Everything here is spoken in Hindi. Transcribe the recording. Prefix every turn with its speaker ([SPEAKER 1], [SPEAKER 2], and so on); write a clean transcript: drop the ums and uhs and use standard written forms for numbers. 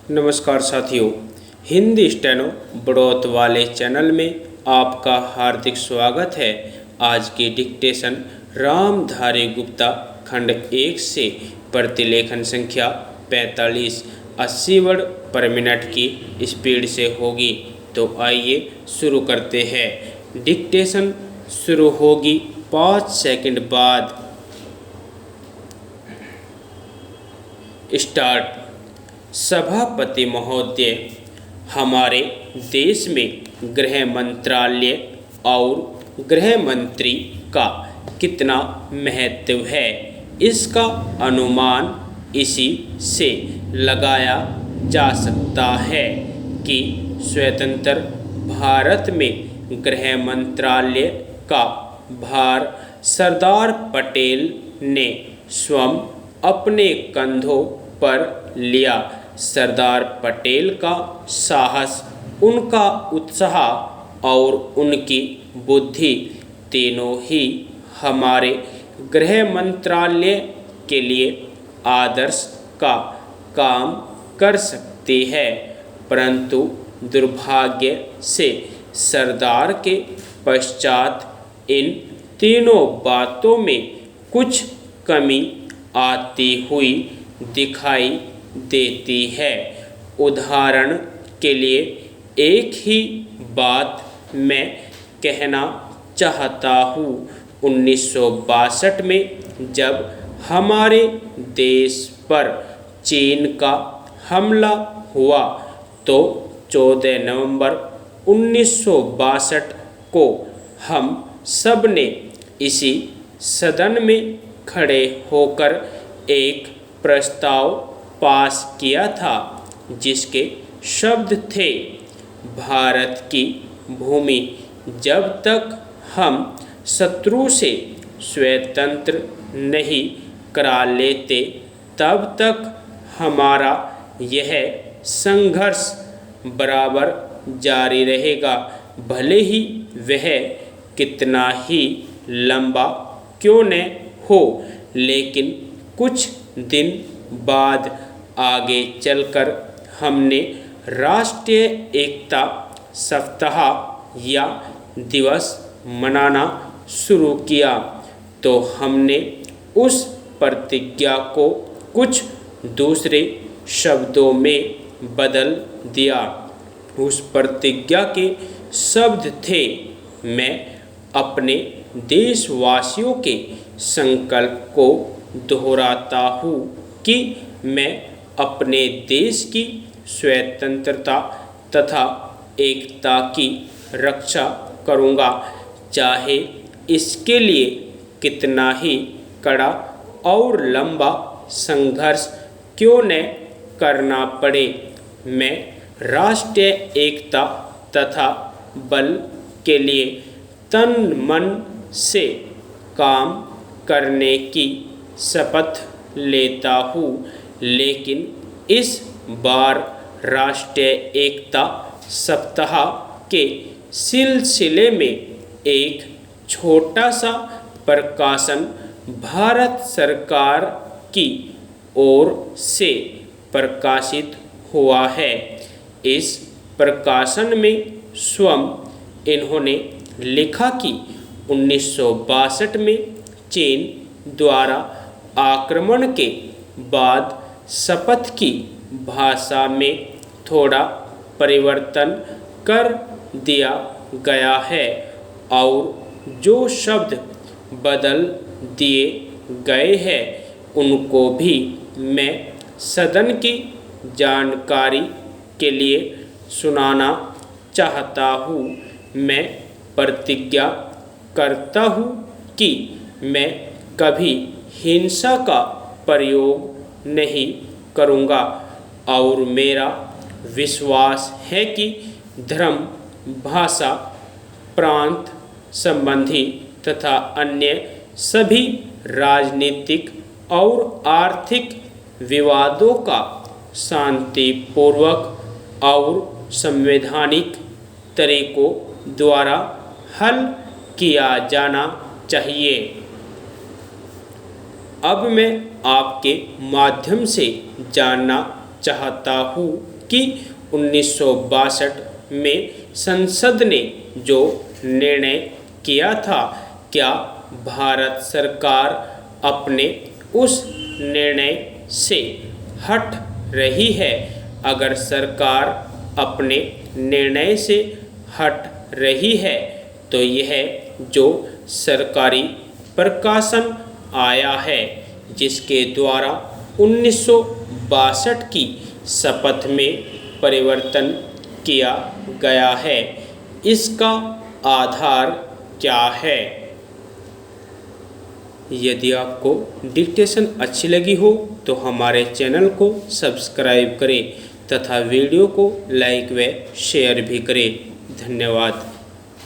[SPEAKER 1] नमस्कार साथियों, हिंदी स्टेनो बढ़ोत वाले चैनल में आपका हार्दिक स्वागत है। आज की डिक्टेशन रामधारी गुप्ता खंड 1 से प्रतिलेखन संख्या 45 80 वर्ड पर मिनट की स्पीड से होगी। तो आइए शुरू करते हैं। डिक्टेशन शुरू होगी 5 सेकंड बाद। स्टार्ट। सभापति महोदय, हमारे देश में गृह मंत्रालय और गृह मंत्री का कितना महत्व है, इसका अनुमान इसी से लगाया जा सकता है कि स्वतंत्र भारत में गृह मंत्रालय का भार सरदार पटेल ने स्वयं अपने कंधों पर लिया। सरदार पटेल का साहस, उनका उत्साह और उनकी बुद्धि तीनों ही हमारे गृह मंत्रालय के लिए आदर्श का काम कर सकती है, परंतु दुर्भाग्य से सरदार के पश्चात इन तीनों बातों में कुछ कमी आती हुई दिखाई देती है। उदाहरण के लिए एक ही बात मैं कहना चाहता हूँ। 1962 में जब हमारे देश पर चीन का हमला हुआ तो 14 नवंबर 1962 को हम सब ने इसी सदन में खड़े होकर एक प्रस्ताव पास किया था, जिसके शब्द थे, भारत की भूमि जब तक हम शत्रु से स्वतंत्र नहीं करा लेते तब तक हमारा यह संघर्ष बराबर जारी रहेगा, भले ही वह कितना ही लंबा क्यों न हो। लेकिन कुछ दिन बाद आगे चलकर हमने राष्ट्रीय एकता सप्ताह या दिवस मनाना शुरू किया, तो हमने उस प्रतिज्ञा को कुछ दूसरे शब्दों में बदल दिया। उस प्रतिज्ञा के शब्द थे, मैं अपने देशवासियों के संकल्प को दोहराता हूँ कि मैं अपने देश की स्वतंत्रता तथा एकता की रक्षा करूँगा, चाहे इसके लिए कितना ही कड़ा और लंबा संघर्ष क्यों न करना पड़े। मैं राष्ट्रीय एकता तथा बल के लिए तन मन से काम करने की शपथ लेता हूँ, लेकिन इस बार राष्ट्रीय एकता सप्ताह के सिलसिले में एक छोटा सा प्रकाशन भारत सरकार की ओर से प्रकाशित हुआ है। इस प्रकाशन में स्वयं इन्होंने लिखा कि 1962 में चीन द्वारा आक्रमण के बाद शपथ की भाषा में थोड़ा परिवर्तन कर दिया गया है और जो शब्द बदल दिए गए हैं उनको भी मैं सदन की जानकारी के लिए सुनाना चाहता हूँ। मैं प्रतिज्ञा करता हूँ कि मैं कभी हिंसा का प्रयोग नहीं करूँगा और मेरा विश्वास है कि धर्म, भाषा, प्रांत संबंधी तथा अन्य सभी राजनीतिक और आर्थिक विवादों का शांतिपूर्वक और संवैधानिक तरीकों द्वारा हल किया जाना चाहिए। अब मैं आपके माध्यम से जानना चाहता हूँ कि 1962 में संसद ने जो निर्णय किया था, क्या भारत सरकार अपने उस निर्णय से हट रही है? अगर सरकार अपने निर्णय से हट रही है तो यह जो सरकारी प्रकाशन आया है जिसके द्वारा 1962 की शपथ में परिवर्तन किया गया है, इसका आधार क्या है? यदि आपको डिक्टेशन अच्छी लगी हो तो हमारे चैनल को सब्सक्राइब करें तथा वीडियो को लाइक व शेयर भी करें। धन्यवाद।